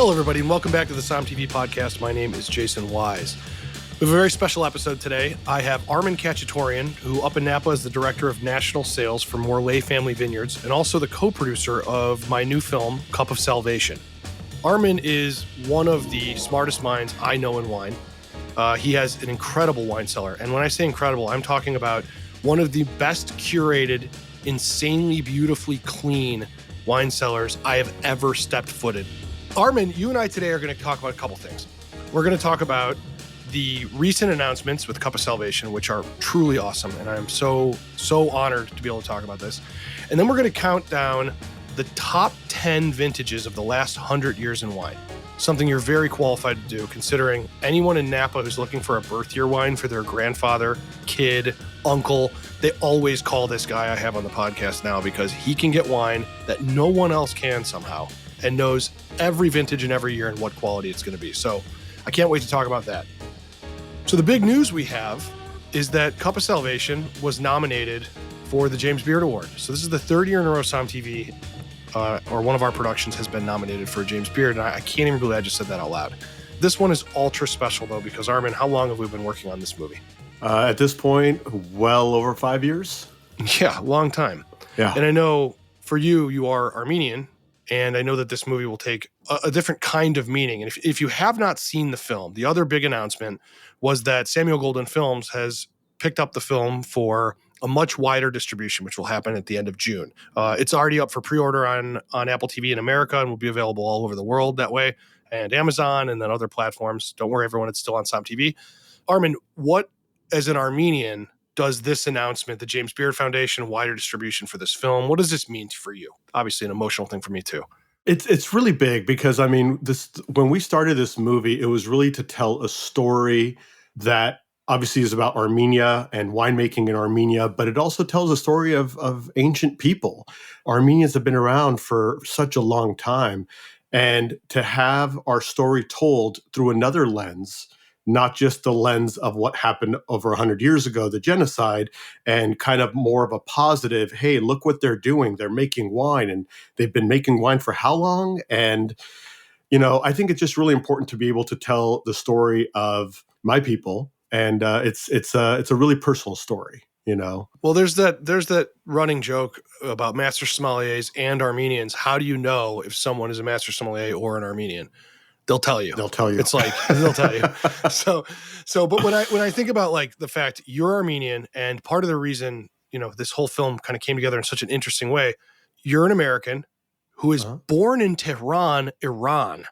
Hello, everybody, and welcome back to the Som TV podcast. My name is Jason Wise. We have a very special episode today. I have Armin Khachaturian, who up in Napa is the director of national sales for Morlaix Family Vineyards and also the co-producer of my new film, Cup of Salvation. Armin is one of the smartest minds I know in wine. He has an incredible wine cellar. And when I say incredible, I'm talking about one of the best curated, insanely beautifully clean wine cellars I have ever stepped footed. Armin, you and I today are going to talk about a couple things. We're going to talk about the recent announcements with Cup of Salvation, which are truly awesome. And I'm so honored to be able to talk about this. And then we're going to count down the top 10 vintages of the last 100 years in wine. Something you're very qualified to do, considering anyone in Napa who's looking for a birth year wine for their grandfather, kid, uncle, they always call this guy I have on the podcast now because he can get wine that no one else can somehow and knows every vintage and every year and what quality it's going to be. So I can't wait to talk about that. So the big news we have is that Cup of Salvation was nominated for the James Beard Award. So this is the third year in a row Som TV, or one of our productions, has been nominated for a James Beard. And I can't even believe I just said that out loud. This one is ultra special, though, because, Armin, how long have we been working on this movie? At this point, well over 5 years. Yeah, long time. Yeah. And I know for you, you are Armenian, and I know that this movie will take a different kind of meaning. And if you have not seen the film, the other big announcement was that Samuel Goldwyn Films has picked up the film for a much wider distribution, which will happen at the end of June. It's already up for pre-order on Apple TV in America and will be available all over the world that way, and Amazon and then other platforms. Don't worry, everyone, it's still on Som TV. Armin, what, as an Armenian, does this announcement, the James Beard Foundation, wider distribution for this film, what does this mean for you? Obviously an emotional thing for me too. It's really big because, I mean, when we started this movie, it was really to tell a story that obviously is about Armenia and winemaking in Armenia, but it also tells a story of ancient people. Armenians have been around for such a long time. And to have our story told through another lens, not just the lens of what happened over 100 years ago, the genocide, and kind of more of a positive, hey, look what they're doing. They're making wine, and they've been making wine for how long? And, you know, I think it's just really important to be able to tell the story of my people. And it's a really personal story, you know. Well, there's that running joke about master sommeliers and Armenians. How do you know if someone is a master sommelier or an Armenian? They'll tell you. They'll tell you. It's like they'll tell you. But when I think about like the fact you're Armenian, and part of the reason, you know, this whole film kind of came together in such an interesting way, you're an American who is born in Tehran, Iran,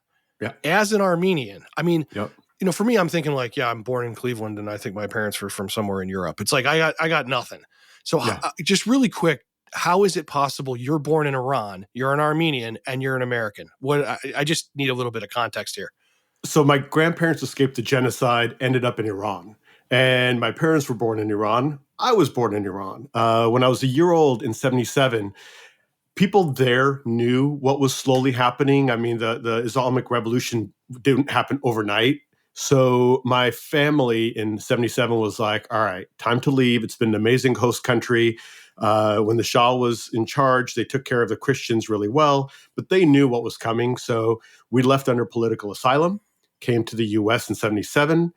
as an Armenian. I mean, you know, for me, I'm thinking like, yeah, I'm born in Cleveland, and I think my parents were from somewhere in Europe. It's like I got nothing. So just really quick, how is it possible you're born in Iran, you're an Armenian, and you're an American? I just need a little bit of context here. So my grandparents escaped the genocide, ended up in Iran. And my parents were born in Iran. I was born in Iran. When I was a year old in 1977, people there knew what was slowly happening. I mean, the Islamic Revolution didn't happen overnight. So my family in 1977 was like, all right, time to leave. It's been an amazing host country. When the Shah was in charge, they took care of the Christians really well, but they knew what was coming. So we left under political asylum, came to the U.S. in 1977.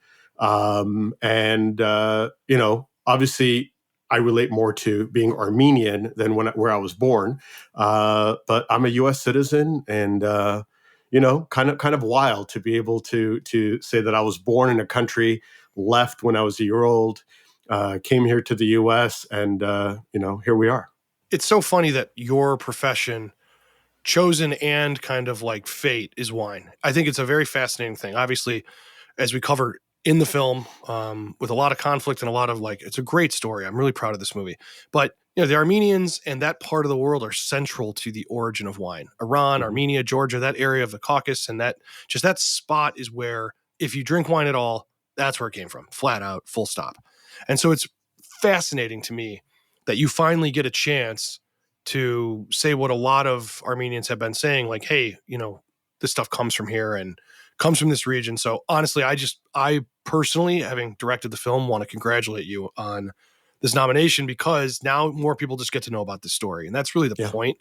You know, obviously I relate more to being Armenian than where I was born. But I'm a U.S. citizen, and you know, kind of wild to be able to say that I was born in a country, left when I was a year old, came here to the U.S., and you know, here we are. It's so funny that your profession, chosen and kind of like fate, is wine. I think it's a very fascinating thing. Obviously, as we cover in the film, with a lot of conflict and a lot of like, it's a great story. I'm really proud of this movie. But you know, the Armenians and that part of the world are central to the origin of wine. Iran, Armenia, Georgia, that area of the Caucasus, and that spot is where, if you drink wine at all, that's where it came from, flat out, full stop. And so it's fascinating to me that you finally get a chance to say what a lot of Armenians have been saying, like, hey, you know, this stuff comes from here and comes from this region. So honestly, I personally, having directed the film, want to congratulate you on this nomination, because now more people just get to know about this story. And that's really the point.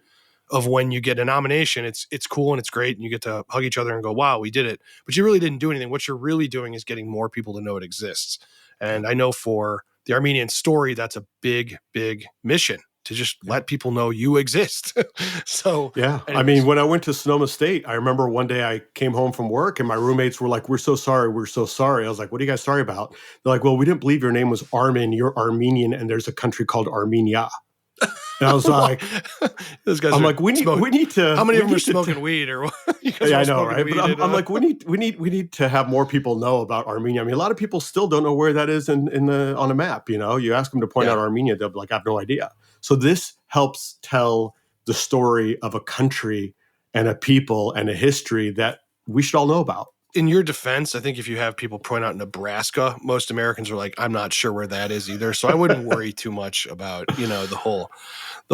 of when you get a nomination. It's cool and it's great, and you get to hug each other and go, wow, we did it. But you really didn't do anything. What you're really doing is getting more people to know it exists. And I know for the Armenian story, that's a big, big mission to just let people know you exist. So Yeah. anyways. I mean, when I went to Sonoma State, I remember one day I came home from work and my roommates were like, we're so sorry. We're so sorry. I was like, what are you guys sorry about? They're like, well, we didn't believe your name was Armin. You're Armenian and there's a country called Armenia. And I was like, those guys I'm are like, we need to. how many we of them are need to smoking weed or what? Yeah, I know, right? But I'm like, we need to have more people know about Armenia. I mean, a lot of people still don't know where that is on a map. You know, you ask them to point out Armenia, they'll be like, I have no idea. So this helps tell the story of a country and a people and a history that we should all know about. In your defense, I think if you have people point out Nebraska, most Americans are like, I'm not sure where that is either. So I wouldn't worry too much about, the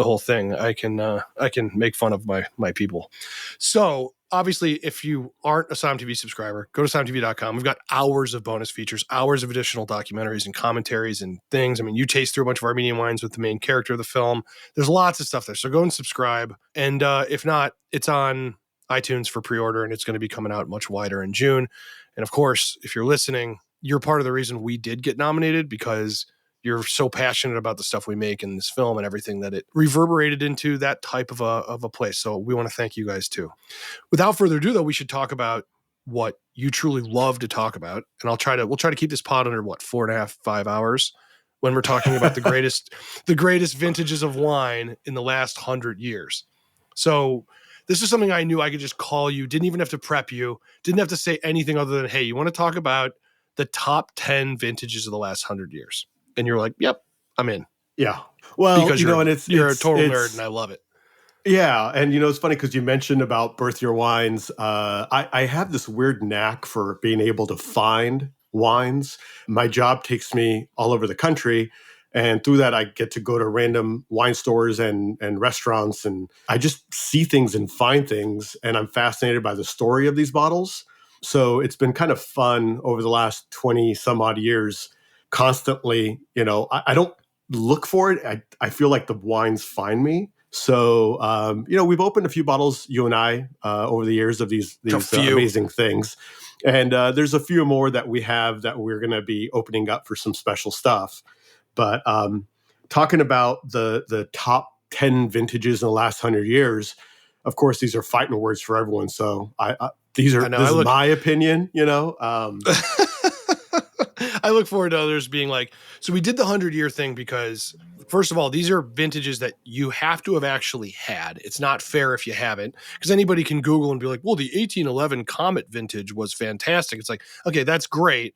whole thing. I can make fun of my people. So obviously, if you aren't a Somm TV subscriber, go to SommTV.com. We've got hours of bonus features, hours of additional documentaries and commentaries and things. I mean, you taste through a bunch of Armenian wines with the main character of the film. There's lots of stuff there. So go and subscribe. And if not, it's on iTunes for pre-order, and it's going to be coming out much wider in June. And of course, if you're listening, you're part of the reason we did get nominated, because you're so passionate about the stuff we make in this film and everything that it reverberated into that type of a place. So we want to thank you guys too. Without further ado, though, we should talk about what you truly love to talk about. And we'll try to keep this pod under 4.5, 5 hours when we're talking about the greatest vintages of wine in the last 100 years. So this is something I knew I could just call you, didn't even have to prep you, didn't have to say anything other than, hey, you want to talk about the top 10 vintages of the last 100 years? And you're like, yep, I'm in. Yeah. Well, because you're a total nerd and I love it. Yeah. And, it's funny because you mentioned about Birth Year Wines. I have this weird knack for being able to find wines. My job takes me all over the country. And through that, I get to go to random wine stores and restaurants, and I just see things and find things. And I'm fascinated by the story of these bottles. So it's been kind of fun over the last 20 some odd years, constantly, I don't look for it. I feel like the wines find me. So, we've opened a few bottles, you and I, over the years of these amazing things. And there's a few more that we have that we're going to be opening up for some special stuff. But talking about the top 10 vintages in the last 100 years, of course, these are fighting words for everyone. So this is my opinion, I look forward to others being like, so we did the 100-year thing because, first of all, these are vintages that you have to have actually had. It's not fair if you haven't, because anybody can Google and be like, well, the 1811 Comet vintage was fantastic. It's like, okay, that's great.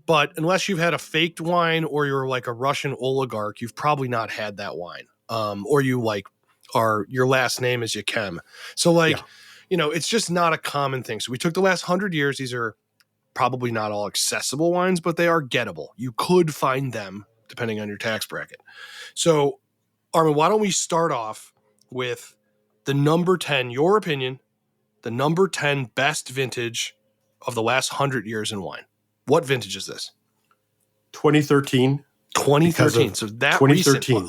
But unless you've had a faked wine or you're like a Russian oligarch, you've probably not had that wine. Or you your last name is Yakem. So it's just not a common thing. So we took the last 100 years. These are probably not all accessible wines, but they are gettable. You could find them depending on your tax bracket. So, Armin, why don't we start off with the number 10, your opinion, the number 10 best vintage of the last 100 years in wine. What vintage is this? 2013. 2013. So that 2013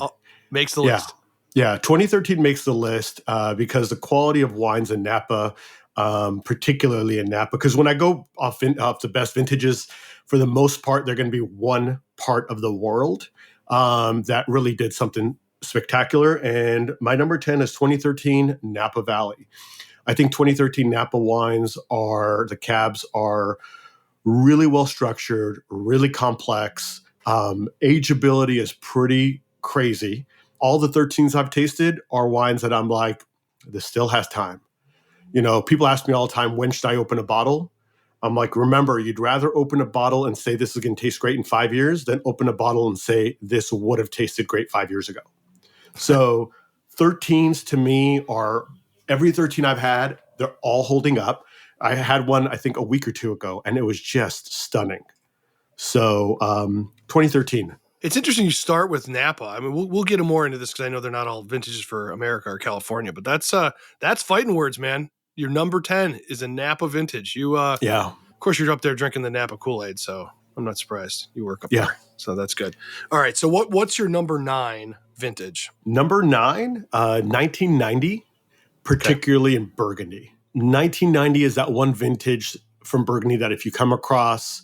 makes the list. Yeah, 2013 makes the list because the quality of wines in Napa, particularly in Napa, because when I go off the best vintages, for the most part, they're going to be one part of the world that really did something spectacular. And my number 10 is 2013 Napa Valley. I think 2013 Napa wines the cabs are really well structured, really complex. Ageability is pretty crazy. All the 13s I've tasted are wines that I'm like, this still has time. People ask me all the time, when should I open a bottle? I'm like, remember, you'd rather open a bottle and say this is going to taste great in 5 years than open a bottle and say this would have tasted great 5 years ago. So 13s to me are every 13 I've had, they're all holding up. I had one, I think, a week or two ago, and it was just stunning. So 2013. It's interesting you start with Napa. I mean, we'll get more into this because I know they're not all vintages for America or California, but that's fighting words, man. Your number 10 is a Napa vintage. You, yeah. Of course, you're up there drinking the Napa Kool-Aid, so I'm not surprised you work up there. So that's good. All right, so what's your number 9 vintage? Number 9, 1990. particularly in Burgundy. 1990 is that one vintage from Burgundy that if you come across,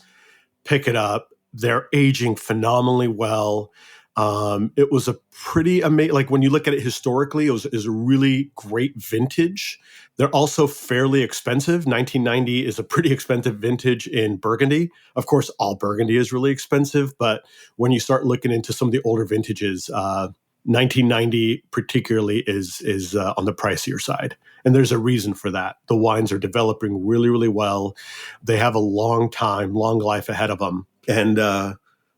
pick it up. They're aging phenomenally well. It was a pretty amazing, like when you look at it historically, it was a really great vintage. They're also fairly expensive. 1990 is a pretty expensive vintage in Burgundy. Of course, all Burgundy is really expensive, but when you start looking into some of the older vintages, 1990 particularly is on the pricier side. And there's a reason for that. The wines are developing really, really well. They have a long life ahead of them. And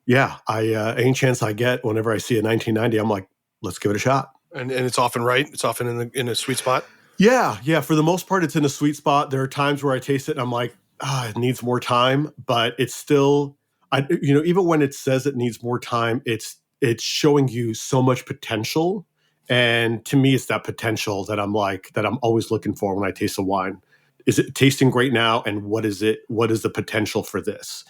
any chance I get whenever I see a 1990, I'm like, let's give it a shot. And it's often right. It's often in a sweet spot. Yeah. For the most part, it's in a sweet spot. There are times where I taste it and I'm like, it needs more time, but it's still, even when it says it needs more time, it's showing you so much potential. And to me, it's that potential that I'm always looking for when I taste a wine. Is it tasting great now? And what is the potential for this?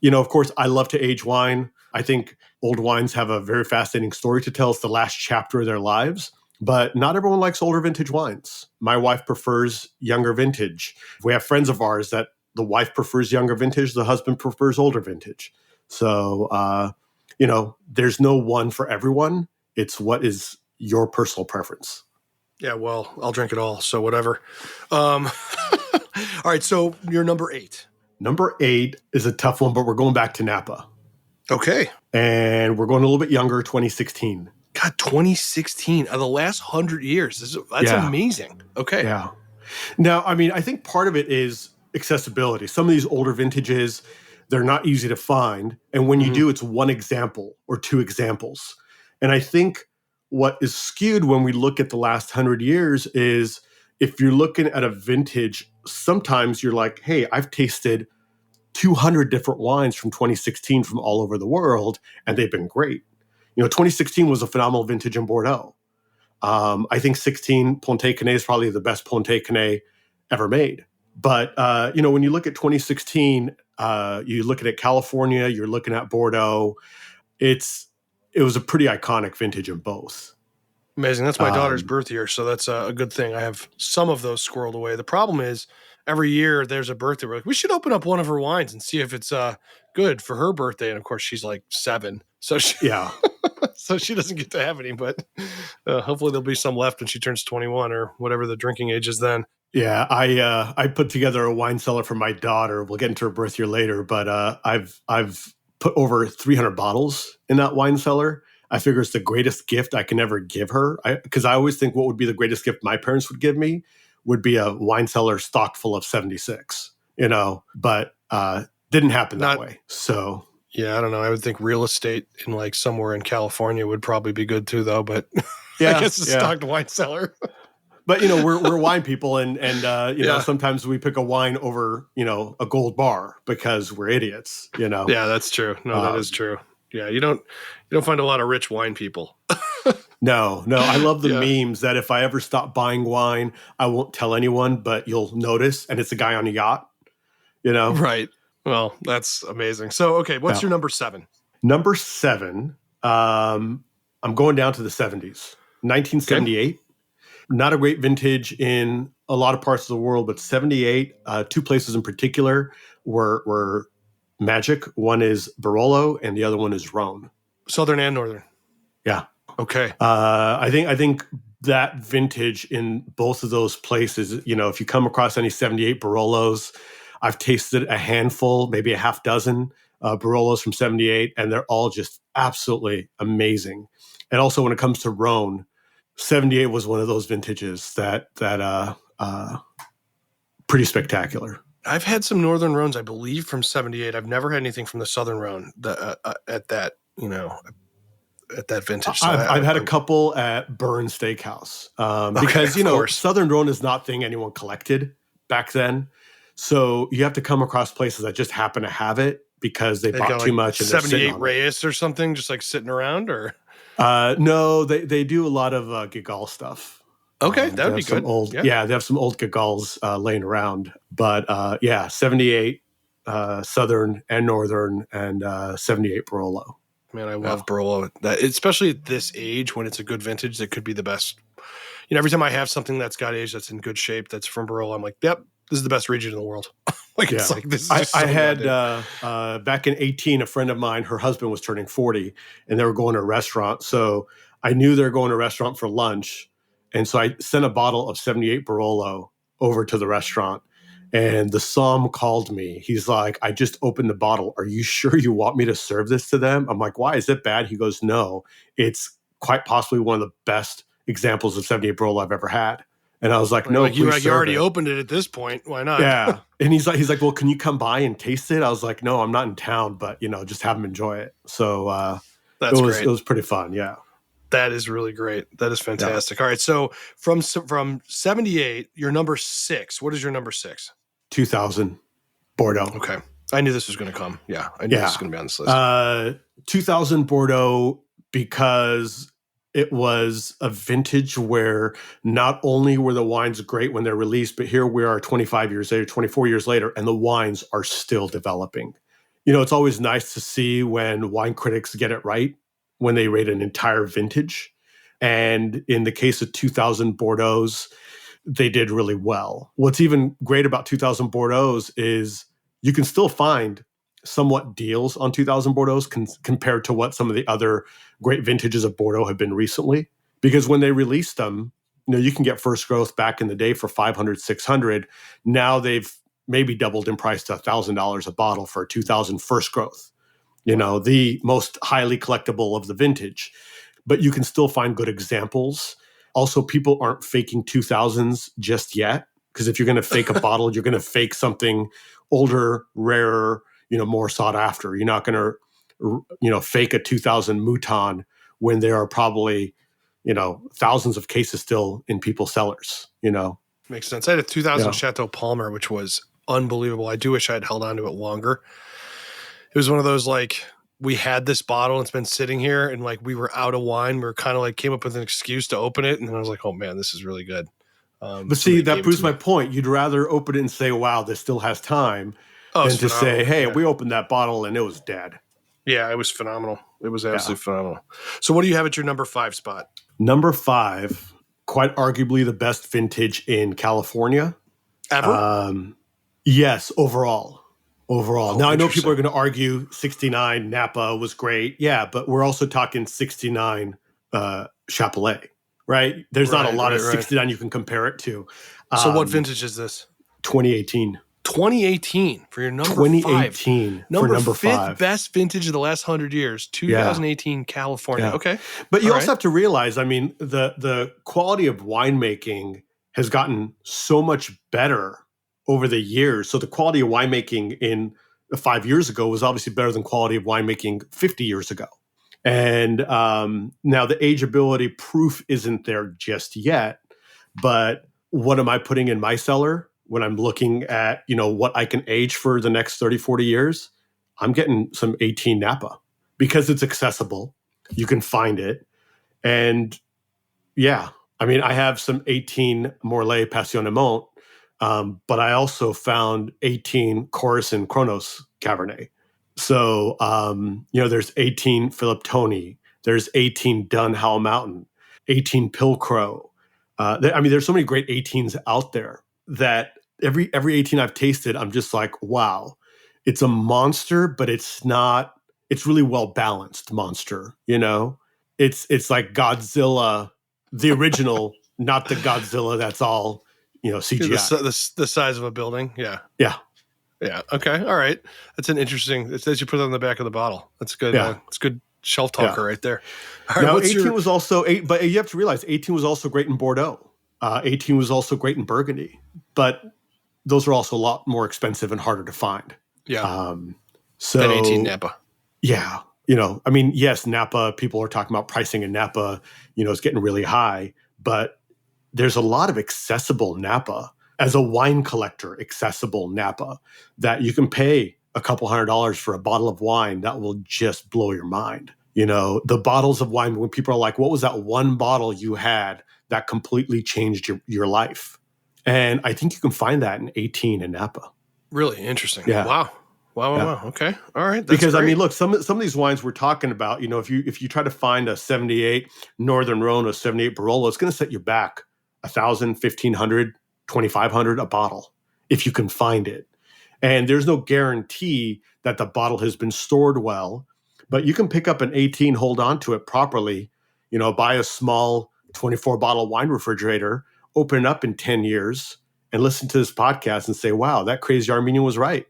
Of course, I love to age wine. I think old wines have a very fascinating story to tell. It's the last chapter of their lives, but not everyone likes older vintage wines. My wife prefers younger vintage. We have friends of ours that the wife prefers younger vintage, the husband prefers older vintage. So, there's no one for everyone. It's what is your personal preference. Yeah, well, I'll drink it all, so whatever. All right, so you're number 8. Number 8 is a tough one, but we're going back to Napa. Okay. And we're going a little bit younger, 2016. God, 2016, of the last 100 years. That's amazing. Okay. Yeah. Now, I think part of it is accessibility. Some of these older vintages, they're not easy to find. And when you do, it's one example or two examples. And I think what is skewed when we look at the last 100 years is if you're looking at a vintage, sometimes you're like, hey, I've tasted 200 different wines from 2016 from all over the world, and they've been great. 2016 was a phenomenal vintage in Bordeaux. I think 16 Pontet Canet is probably the best Pontet Canet ever made. But, when you look at 2016, you're looking at California, you're looking at Bordeaux. It was a pretty iconic vintage in both. Amazing. That's my daughter's birth year, so that's a good thing. I have some of those squirreled away. The problem is every year there's a birthday. We're like, we should open up one of her wines and see if it's good for her birthday. And of course, she's like 7, so so she doesn't get to have any. But hopefully there'll be some left when she turns 21 or whatever the drinking age is then. Yeah, I put together a wine cellar for my daughter. We'll get into her birth year later, but I've put over 300 bottles in that wine cellar. I figure it's the greatest gift I can ever give her. Because I always think what would be the greatest gift my parents would give me would be a wine cellar stocked full of 76, but didn't happen that way. So yeah, I don't know. I would think real estate in like somewhere in California would probably be good too, though. But yeah, I guess a stocked wine cellar. But we're wine people, and sometimes we pick a wine over a gold bar because we're idiots. Yeah, that's true. No, that is true. Yeah, you don't find a lot of rich wine people. No. I love the memes that if I ever stop buying wine, I won't tell anyone, but you'll notice, and it's a guy on a yacht. Right. Well, that's amazing. So, okay, what's your number 7? Number 7, I'm going down to the 70s. 1978. Okay. Not a great vintage in a lot of parts of the world, but 78, 2 places in particular were magic. One is Barolo, and the other one is Rhone. Southern and northern. Yeah. Okay. I think that vintage in both of those places, if you come across any 78 Barolos, I've tasted a handful, maybe a half dozen Barolos from 78, and they're all just absolutely amazing. And also when it comes to Rhone, 78 was one of those vintages that pretty spectacular. I've had some Northern Rhones, I believe, from 78. I've never had anything from the Southern Rhone at that vintage. So I've had a couple at Burn Steakhouse because, Southern Rhone is not a thing anyone collected back then. So you have to come across places that just happen to have it because they bought too much. And 78 Reyes or something, just like sitting around or? No, they do a lot of Gigal stuff. Okay, that would be good. They have some old Gigals laying around. But 78 Southern and Northern and 78 Barolo. Man, I love Barolo. That, especially at this age when it's a good vintage, that could be the best. every time I have something that's got age that's in good shape, that's from Barolo, I'm like, yep, this is the best region in the world. It's like, this is just I so had back in 18, a friend of mine, her husband was turning 40, and they were going to a restaurant. So I knew they were going to a restaurant for lunch. And so I sent a bottle of 78 Barolo over to the restaurant. And the Somm called me. He's like, I just opened the bottle. Are you sure you want me to serve this to them? I'm like, why? Is it bad? He goes, no, it's quite possibly one of the best examples of 78 Barolo I've ever had. And I was like, no, you already opened it at this point. Why not? Yeah. And he's like, well, can you come by and taste it? I was like, no, I'm not in town, but just have them enjoy it. So that's great. It was pretty fun. Yeah. That is really great. That is fantastic. Yeah. All right. So from 78, your number 6. What is your number 6? 2000 Bordeaux. Okay. I knew this was going to come. Yeah. I knew this was going to be on this list. 2000 Bordeaux, because it was a vintage where not only were the wines great when they're released, but here we are 25 years later, 24 years later, and the wines are still developing. It's always nice to see when wine critics get it right when they rate an entire vintage. And in the case of 2000 Bordeaux's, they did really well. What's even great about 2000 Bordeaux's is you can still find somewhat deals on 2000 Bordeaux's compared to what some of the other great vintages of Bordeaux have been recently. Because when they released them, you can get first growth back in the day for $500, $600. Now they've maybe doubled in price to $1,000 a bottle for a 2000 first growth. The most highly collectible of the vintage. But you can still find good examples. Also, people aren't faking 2000s just yet, because if you're going to fake a bottle, you're going to fake something older, rarer, more sought after. You're not going to, fake a 2000 Mouton when there are probably, thousands of cases still in people's cellars, Makes sense. I had a 2000 Chateau Palmer, which was unbelievable. I do wish I had held on to it longer. It was one of those, like, we had this bottle and it's been sitting here and like we were out of wine. We were kind of like came up with an excuse to open it. And then I was like, oh man, this is really good. But see, that proves my point. You'd rather open it and say, wow, this still has time than to say, hey, we opened that bottle and it was dead. Yeah, it was phenomenal. It was absolutely phenomenal. So what do you have at your number 5 spot? Number 5, quite arguably the best vintage in California. Ever? Yes, overall. Now, I know people are going to argue 69 Napa was great. Yeah, but we're also talking 69 Chapelet, right? There's not a lot of 69 you can compare it to. So what vintage is this? 2018. 2018 for your number 2018 5. For number 5. 5. Best vintage of the last 100 years. 2018 California. Yeah. Okay. But you also have to realize, I mean, the quality of winemaking has gotten so much better over the years. So the quality of winemaking in 5 years ago was obviously better than quality of winemaking 50 years ago. And now the ageability proof isn't there just yet. But what am I putting in my cellar when I'm looking at, what I can age for the next 30, 40 years? I'm getting some 18 Napa because it's accessible. You can find it. And I have some 18 Morlaix Passionnement. But I also found 18 Corison Kronos Cabernet. So, there's 18 Philip Tony. There's 18 Dun Howell Mountain, 18 Pilcrow. There's so many great 18s out there that every 18 I've tasted, I'm just like, wow, it's a monster, but it's really well balanced monster. It's like Godzilla, the original, not the Godzilla that's all, CGI. The size of a building. Yeah. Yeah. Yeah. Okay. All right. That's an interesting. It says you put it on the back of the bottle. That's good. Yeah. It's good shelf talker right there. All right, now, 18 was also but you have to realize 18 was also great in Bordeaux. 18 was also great in Burgundy, but those are also a lot more expensive and harder to find. Yeah. Than 18 Napa. Yeah. Yes, Napa, people are talking about pricing in Napa, it's getting really high, but there's a lot of accessible Napa as a wine collector, accessible Napa that you can pay a couple $100 for a bottle of wine that will just blow your mind. The bottles of wine, when people are like, what was that one bottle you had that completely changed your life? And I think you can find that in 18 in Napa. Really interesting. Yeah. Wow. Okay. All right. That's because great. Look, some of these wines we're talking about, if you try to find a 78 Northern Rhone or 78 Barolo, it's going to set you back 1,000, 1,500, 2,500 a bottle if you can find it. And there's no guarantee that the bottle has been stored well, but you can pick up an 18, hold on to it properly, buy a small 24 bottle wine refrigerator, open it up in 10 years and listen to this podcast and say, wow, that crazy Armenian was right.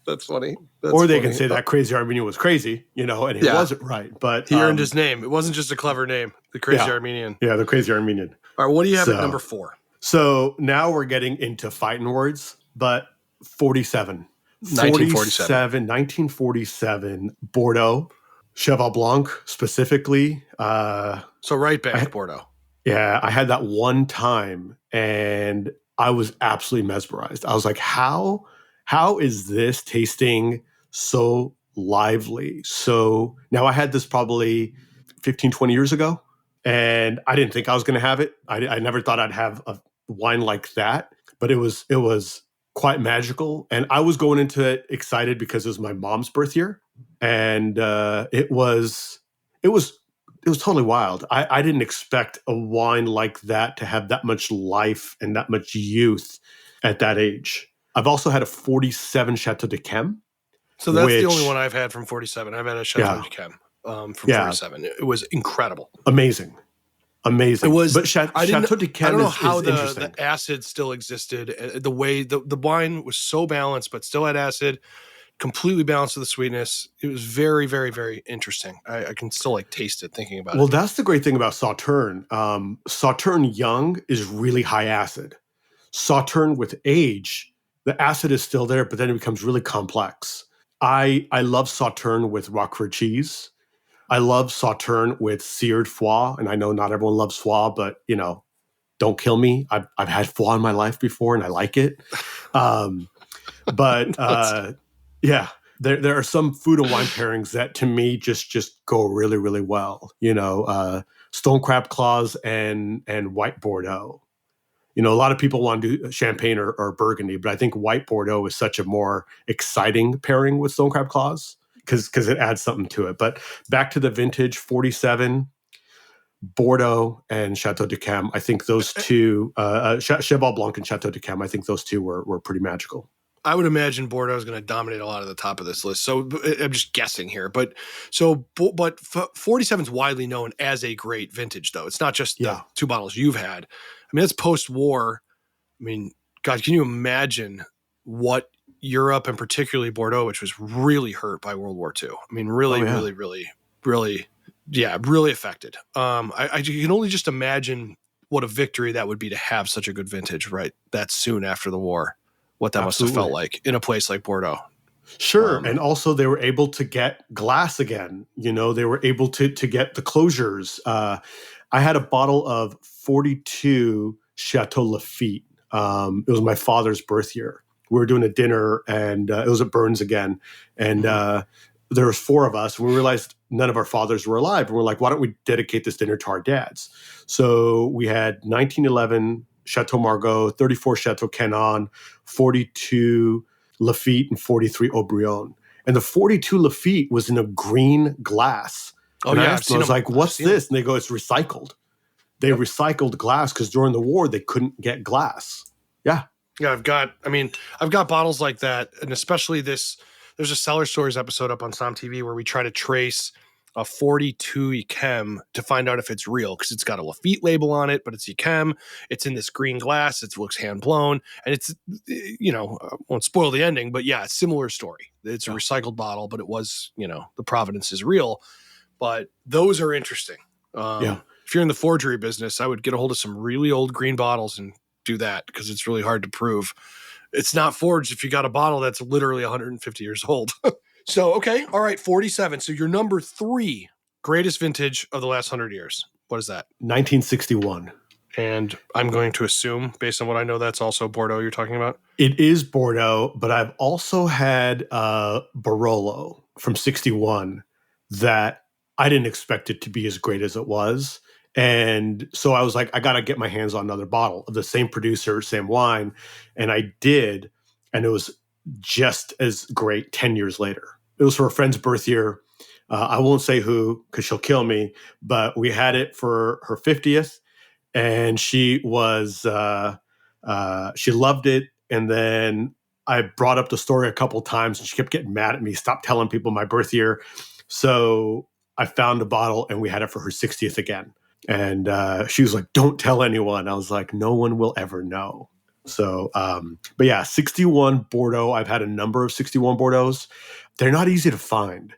That's funny. Or they can say that crazy Armenian was crazy, and it wasn't right. But he earned his name. It wasn't just a clever name, the crazy Armenian. Yeah, the crazy Armenian. All right, what do you have at number 4? So now we're getting into fighting words, but 47. 1947, Bordeaux, Cheval Blanc specifically. So right back, Bordeaux. Yeah, I had that one time and I was absolutely mesmerized. I was like, how is this tasting so lively? So now I had this probably 15, 20 years ago, and I didn't think I was going to have it. I never thought I'd have a wine like that, but it was quite magical. And I was going into it excited because it was my mom's birth year. And it was totally wild. I didn't expect a wine like that to have that much life and that much youth at that age. I've also had a 47 Chateau d'Yquem. So that's the only one I've had from 47. I've had a Chateau d'Yquem from 47. It was incredible. Amazing. It was, but Chateau d'Yquem I don't know how the acid still existed. The way the wine was so balanced, but still had acid, completely balanced with the sweetness. It was very, very, very interesting. I can still taste it thinking about it. Well, that's the great thing about Sauternes. Sauternes young is really high acid. Sauternes with age, the acid is still there, but then it becomes really complex. I love Sauternes with Roquefort cheese. I love Sauternes with seared foie, and I know not everyone loves foie, but don't kill me. I've had foie in my life before, and I like it. Yeah, there are some food and wine pairings that to me just go really, really well. Stone crab claws and white Bordeaux. A lot of people want to do champagne or Burgundy, but I think white Bordeaux is such a more exciting pairing with stone crab claws because it adds something to it. But back to the vintage 47, Bordeaux and Chateau d'Yquem. I think those two, Cheval Blanc and Chateau d'Yquem, I think those two were pretty magical. I would imagine Bordeaux is going to dominate a lot of the top of this list. So I'm just guessing here, but 47 is widely known as a great vintage, though. It's not just the 2 bottles you've had. I mean, that's post-war. I mean, God, can you imagine what Europe and particularly Bordeaux, which was really hurt by World War II? I mean, really affected. I can only just imagine what a victory that would be to have such a good vintage right that soon after the war. What that must have felt like in a place like Bordeaux. Sure. And also they were able to get glass again. They were able to get the closures. I had a bottle of 42 Chateau Lafite. It was my father's birth year. We were doing a dinner and it was at Burns again. And there was 4 of us. And we realized none of our fathers were alive. And we're like, why don't we dedicate this dinner to our dads? So we had 1911 Chateau Margaux, 34 Chateau Canon, 42 Lafite, and 43 Aubryon. And the 42 Lafite was in a green glass. Oh, and yeah. I was like, what's this? And they go, it's recycled. They recycled glass because during the war, they couldn't get glass. Yeah. Yeah, I've got bottles like that. And especially there's a Cellar Stories episode up on Som TV where we try to trace a 42 Yquem to find out if it's real because it's got a Lafite label on it, but it's Yquem. It's in this green glass. It looks hand blown, and it's won't spoil the ending, but yeah, similar story. It's a recycled bottle, but it was the provenance is real. But those are interesting. If you're in the forgery business, I would get a hold of some really old green bottles and do that because it's really hard to prove it's not forged if you got a bottle that's literally 150 years old. So, okay. All right. 47. So your number 3 greatest vintage of the last 100 years. What is that? 1961. And I'm going to assume, based on what I know, that's also Bordeaux you're talking about? It is Bordeaux, but I've also had Barolo from 61 that I didn't expect it to be as great as it was. And so I was like, I got to get my hands on another bottle of the same producer, same wine. And I did. And it was just as great 10 years later. It was for a friend's birth year. I won't say who because she'll kill me, but we had it for her 50th, and she loved it. And then I brought up the story a couple times, and she kept getting mad at me. Stop telling people my birth year. So I found a bottle, and we had it for her 60th again. And she was like, "Don't tell anyone." I was like, "No one will ever know." So, but yeah, 61 Bordeaux. I've had a number of 61 Bordeaux's. They're not easy to find.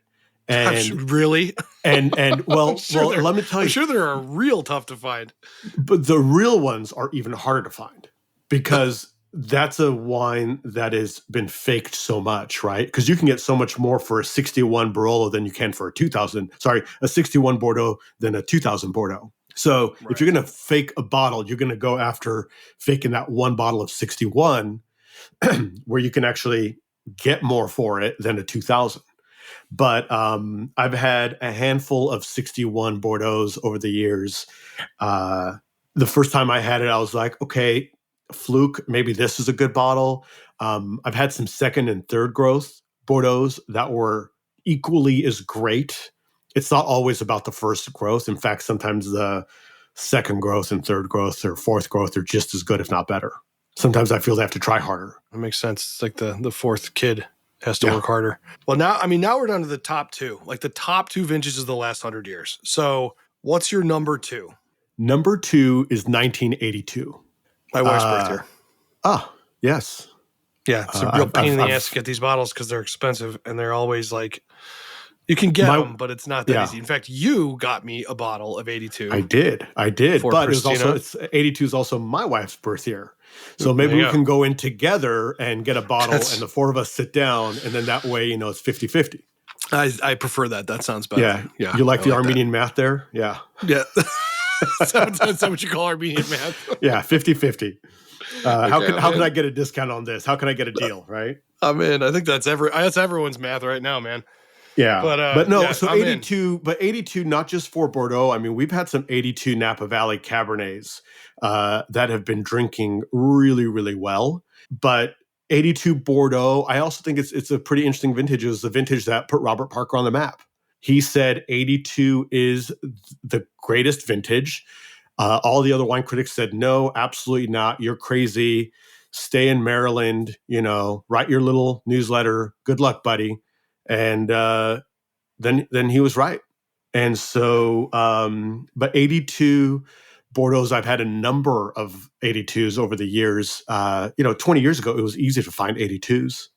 And really? and well, let me tell you, I'm sure they're real tough to find. But the real ones are even harder to find because that's a wine that has been faked so much, right? Because you can get so much more for a 61 Barolo than you can for a 61 Bordeaux than a 2000 Bordeaux. So if you're going to fake a bottle, you're going to go after faking that one bottle of 61 where you can actually get more for it than a 2000. But I've had a handful of 61 Bordeaux's over the years. The first time I had it, I was like, okay, fluke, maybe this is a good bottle. I've had some second and third growth Bordeaux's that were equally as great. It's not always about the first growth. In fact, sometimes the second growth and third growth or fourth growth are just as good, if not better. Sometimes I feel they have to try harder. That makes sense. It's like the fourth kid has to work harder. Well, now we're down to the top two, like the top two vintages of the last 100 years. So what's your number two? Number two is 1982. My wife's birth year. Ah, yes. Yeah, it's a real pain in the ass to get these bottles because they're expensive and they're always like, you can get them, but it's not that easy. In fact, you got me a bottle of 82. I did. But it was 82 is also my wife's birth year. So maybe we can go in together and get a bottle and the four of us sit down. And then that way, it's 50-50. I prefer that. That sounds better. Yeah. You like the Armenian math there? Yeah. Yeah. Is that what you call Armenian math? Yeah, 50-50. How can I get a discount on this? How can I get a deal, right? I'm in. I think that's everyone's math right now, man. Yeah. But no, so I'm 82, but 82, not just for Bordeaux. I mean, we've had some 82 Napa Valley Cabernets that have been drinking really, really well. But 82 Bordeaux, I also think it's a pretty interesting vintage. It was the vintage that put Robert Parker on the map. He said 82 is the greatest vintage. All the other wine critics said, no, absolutely not. You're crazy. Stay in Maryland, write your little newsletter. Good luck, buddy. And then he was right. And so, but 82 Bordeaux's, I've had a number of 82s over the years. 20 years ago, it was easy to find 82s,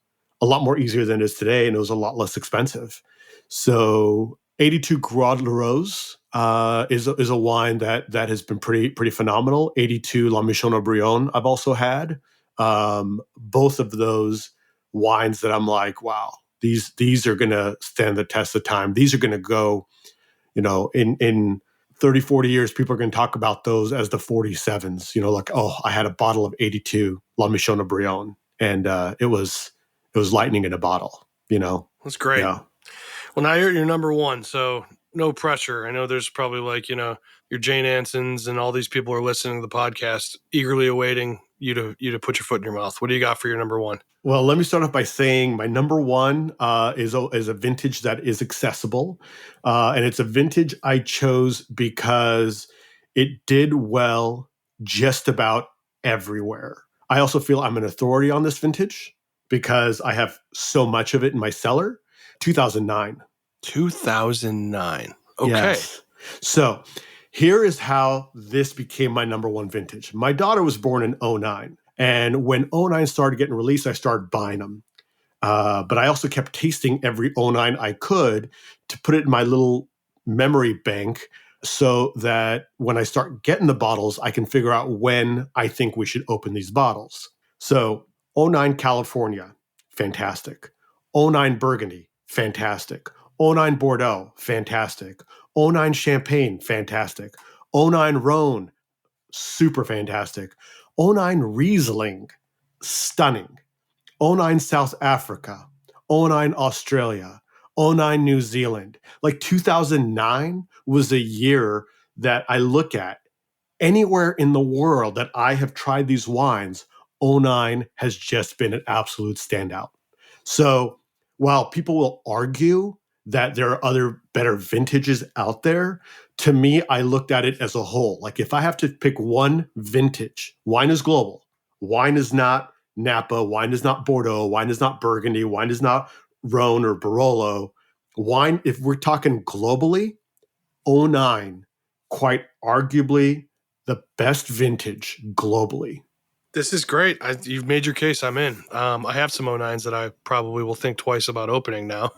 a lot more easier than it is today, and it was a lot less expensive. So 82 Grand La Rose is a wine that has been pretty phenomenal. 82 La Michon-Aubryon I've also had. Both of those wines that I'm like, wow, these are going to stand the test of time. These are going to go, in 30, 40 years, people are going to talk about those as the 47s, like, oh, I had a bottle of 82 La Michon-Aubryon, and it was lightning in a bottle, That's great. Yeah. Well, now you're number one, so no pressure. I know there's probably your Jane Ansons and all these people are listening to the podcast, eagerly awaiting you to put your foot in your mouth. What do you got for your number one? Well, let me start off by saying my number one is a vintage that is accessible. And it's a vintage I chose because it did well just about everywhere. I also feel I'm an authority on this vintage because I have so much of it in my cellar. 2009. 2009. Okay. Yes. So here is how this became my number one vintage. My daughter was born in 2009. And when 2009 started getting released, I started buying them. But I also kept tasting every 2009 I could to put it in my little memory bank so that when I start getting the bottles, I can figure out when I think we should open these bottles. So 2009 California, fantastic. 2009 Burgundy, fantastic. 2009 Bordeaux, fantastic. 2009 Champagne, fantastic. 2009 Rhone, super fantastic. 2009 Riesling, stunning. 2009 South Africa. 2009 Australia. 2009 New Zealand. Like 2009 was a year that I look at anywhere in the world that I have tried these wines. 2009 has just been an absolute standout. So while people will argue that there are other better vintages out there. To me, I looked at it as a whole. Like if I have to pick one vintage, wine is global. Wine is not Napa. Wine is not Bordeaux. Wine is not Burgundy. Wine is not Rhone or Barolo. Wine, if we're talking globally, '09, quite arguably the best vintage globally. This is great. You've made your case. I'm in. I have some '09s that I probably will think twice about opening now.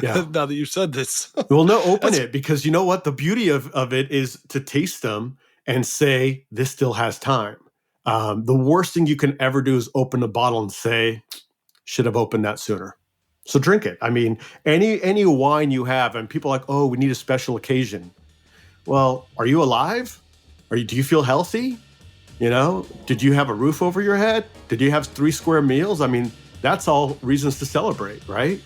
Yeah. Now that you've said this. Well, no, open it, because you know what? The beauty of it is to taste them and say, this still has time. The worst thing you can ever do is open a bottle and say, should have opened that sooner. So drink it. I mean, any wine you have, and people are like, oh, we need a special occasion. Well, are you alive? Do you feel healthy? You know, did you have a roof over your head? Did you have 3 square meals? I mean, that's all reasons to celebrate, right?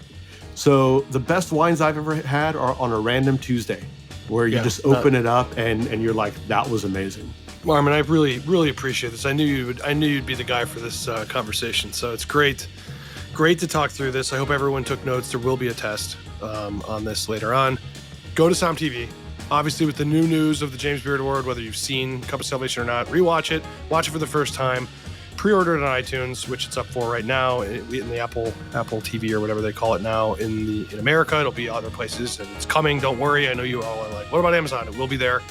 So the best wines I've ever had are on a random Tuesday, where you just open it up and you're like, that was amazing. Well, I mean, I really, really appreciate this. I knew you'd be the guy for this conversation. So it's great to talk through this. I hope everyone took notes. There will be a test on this later on. Go to Somm TV. Obviously, with the new news of the James Beard Award, whether you've seen Cup of Salvation or not, rewatch it, watch it for the first time, pre-order it on iTunes, which it's up for right now in the Apple TV or whatever they call it now in America. It'll be other places, and it's coming. Don't worry. I know you all are like, what about Amazon? It will be there.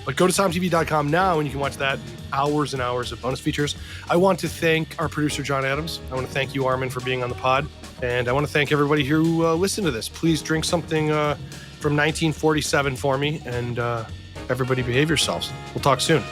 But go to SommTV.com now, and you can watch that. Hours and hours of bonus features. I want to thank our producer, John Adams. I want to thank you, Armin, for being on the pod. And I want to thank everybody who listened to this. Please drink something from 1947 for me, and everybody behave yourselves. We'll talk soon.